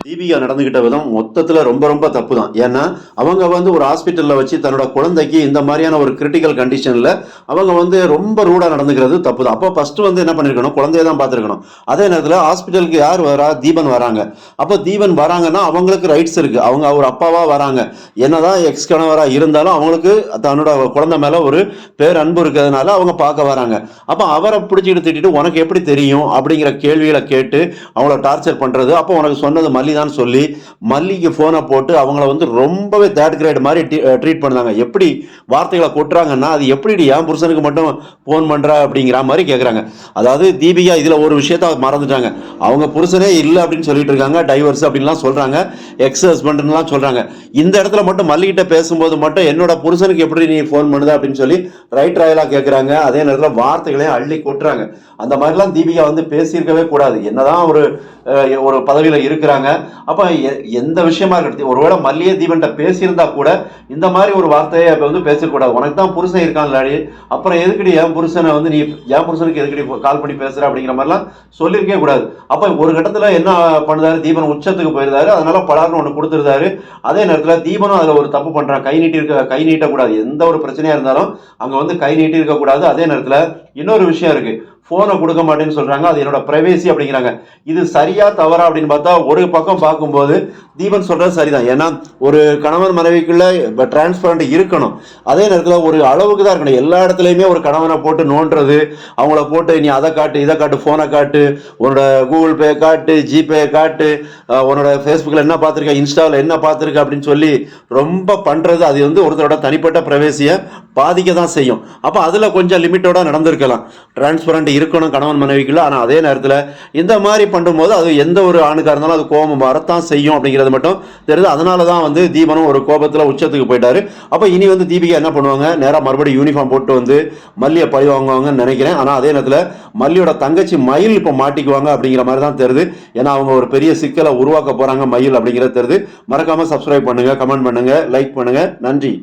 தீபிகா நடந்துகிட்ட விதம் மொத்தத்துல ரொம்ப ரொம்ப தப்பு தான். ஏன்னா அவங்க ஒரு ஹாஸ்பிட்டல்ல வச்சு தன்னோட குழந்தைக்கு இந்த மாதிரியான ஒரு கிரிட்டிக்கல் கண்டிஷன்ல அவங்க ரொம்ப ரூடா நடந்துக்கிறது தப்பு தான். அப்போ ஃபர்ஸ்ட் என்ன பண்ணிருக்கணும், குழந்தைய தான் பார்த்துருக்கணும். அதே நேரத்தில் ஹாஸ்பிட்டலுக்கு யார் வரா, தீபன் வராங்க. அப்போ தீபன் வராங்கன்னா அவங்களுக்கு ரைட்ஸ் இருக்கு. அவங்க ஒரு அப்பாவா வராங்க. என்னதான் எக்ஸ் கணவரா இருந்தாலும் அவங்களுக்கு தன்னோட குழந்தை மேல ஒரு பேர் அன்பு இருக்கிறதுனால அவங்க பார்க்க வராங்க. அப்போ அவரை பிடிச்சிட்டு திட்டிட்டு உனக்கு எப்படி தெரியும் அப்படிங்கிற கேள்விகளை கேட்டு அவங்கள டார்ச்சர் பண்றது. அப்போ உனக்கு சொன்னது மல்லி தான் சொல்லி மல்லிக்கு போனை போட்டு அவங்கள ரொம்பவே தேர்ட் கிரேட் மாதிரி ட்ரீட் பண்ணாங்க. எப்படி வார்த்தைகளை கொட்டுறாங்கன்னா, அது எப்படி என் புருஷனுக்கு மட்டும் போன் பண்ற அப்படிங்கிற மாதிரி கேட்குறாங்க. அதாவது தீபிகா இதுல ஒரு விஷயத்த மறந்துட்டாங்க. அவங்க புருஷனே இல்லை அப்படின்னு சொல்லிட்டு இருக்காங்க, டைவர்ஸ் அப்படின்லாம் சொல்றாங்க, எக்ஸ் ஹஸ்பண்ட்லாம் சொல்றாங்க. இந்த இடத்துல மட்டும் மல்லிகிட்ட பேசும்போது மட்டும் என்னோட புருஷனுக்கு எப்படி நீ போன் பண்ணுத அப்படின்னு சொல்லி ரைட் ராயலா கேட்குறாங்க. அதே நேரத்தில் வார்த்தைகளையும் அள்ளி கொட்டுறாங்க. அந்த மாதிரிலாம் தீபிகா பேசியிருக்கவே கூடாது. என்னதான் ஒரு பதவியில இருக்கிறாங்க. அப்ப எந்த விஷயமா இருக்கட்டும், ஒருவேளை மல்லிகை தீபன்ட்ட பேசியிருந்தா கூட இந்த மாதிரி ஒரு வார்த்தையை பேசக்கூடாது. உனக்கு தான் புருஷன் இருக்கான்லாடி, அப்புறம் எதுக்கடி என் புருஷனை நீ என் புருஷனுக்கு எதுக்கடி கால் பண்ணி பேசுற அப்படிங்கிற மாதிரிலாம் சொல்லியிருக்கவே கூடாது. அப்ப ஒரு கட்டத்துல என்ன பண்ணுறாரு, தீபன் உச்சத்துக்கு போயிருந்தாரு. அதனால பலார்னு ஒன்று கொடுத்துருந்தாரு. அதே நேரத்தில் தீபனும் அதுல ஒரு தப்பு பண்றான். கை நீட்டக்கூடாது. எந்த ஒரு பிரச்சனையா இருந்தாலும் அங்க கை நீட்டி இருக்கக்கூடாது. அதே நேரத்தில் இன்னொரு விஷயம் இருக்கு, போனை கொடுக்க மாட்டேன்னு சொல்றாங்க. அது என்னோட பிரைவேசி அப்படிங்கிறாங்க. இது சரியா தவறா அப்படின்னு பார்த்தா ஒரு பக்கம் பார்க்கும்போது தீபன் சொல்றது சரிதான். ஏன்னா ஒரு கணவன் மனைவிக்குள்ள டிரான்ஸ்பரண்ட் இருக்கணும். அதே நேரத்தில் ஒரு அளவுக்கு தான் இருக்கணும். எல்லா இடத்துலையுமே ஒரு கணவனை போட்டு நோண்டுறது, அவங்கள போட்டு நீ அதை காட்டு இதை காட்டு, போனை காட்டு, உன்னோட கூகுள் பே காட்டு, ஜிபே காட்டு, உன்னோட ஃபேஸ்புக்கில் என்ன பார்த்துருக்க, இன்ஸ்டாவில் என்ன பார்த்துருக்க அப்படின்னு சொல்லி ரொம்ப பண்றது, அது ஒருத்தரோட தனிப்பட்ட பிரைவேசியை பாதிக்க தான் செய்யும். அப்போ அதில் கொஞ்சம் லிமிட்டோட நடந்திருக்கலாம். டிரான்ஸ்பரண்ட் இருக்கணும் கணவன் மனைவிக்குள்ள. ஆனால் அதே நேரத்தில் இந்த மாதிரி பண்ணும்போது அது எந்த ஒரு ஆணுக்காக இருந்தாலும் அது கோபம் வரத்தான் செய்யும் அப்படிங்கிறது மட்டும் தெரியுது. அதனால தான் தீபனும் ஒரு கோபத்தில் உச்சத்துக்கு போயிட்டாரு. அப்போ இனி தீபிகா என்ன பண்ணுவாங்க, நேராக மறுபடியும் யூனிஃபார்ம் போட்டு மல்லியை பழி வாங்குவாங்கன்னு நினைக்கிறேன். ஆனால் அதே நேரத்தில் மல்லியோட தங்கச்சி மயில் இப்போ மாட்டிக்குவாங்க அப்படிங்கிற மாதிரி தான் தெரியுது. ஏன்னா அவங்க ஒரு பெரிய சிக்கலை உருவாக்க போறாங்க மயில் அப்படிங்கிறது தெரியுது. மறக்காம சப்ஸ்கிரைப் பண்ணுங்க, கமெண்ட் பண்ணுங்க, லைக் பண்ணுங்க. நன்றி.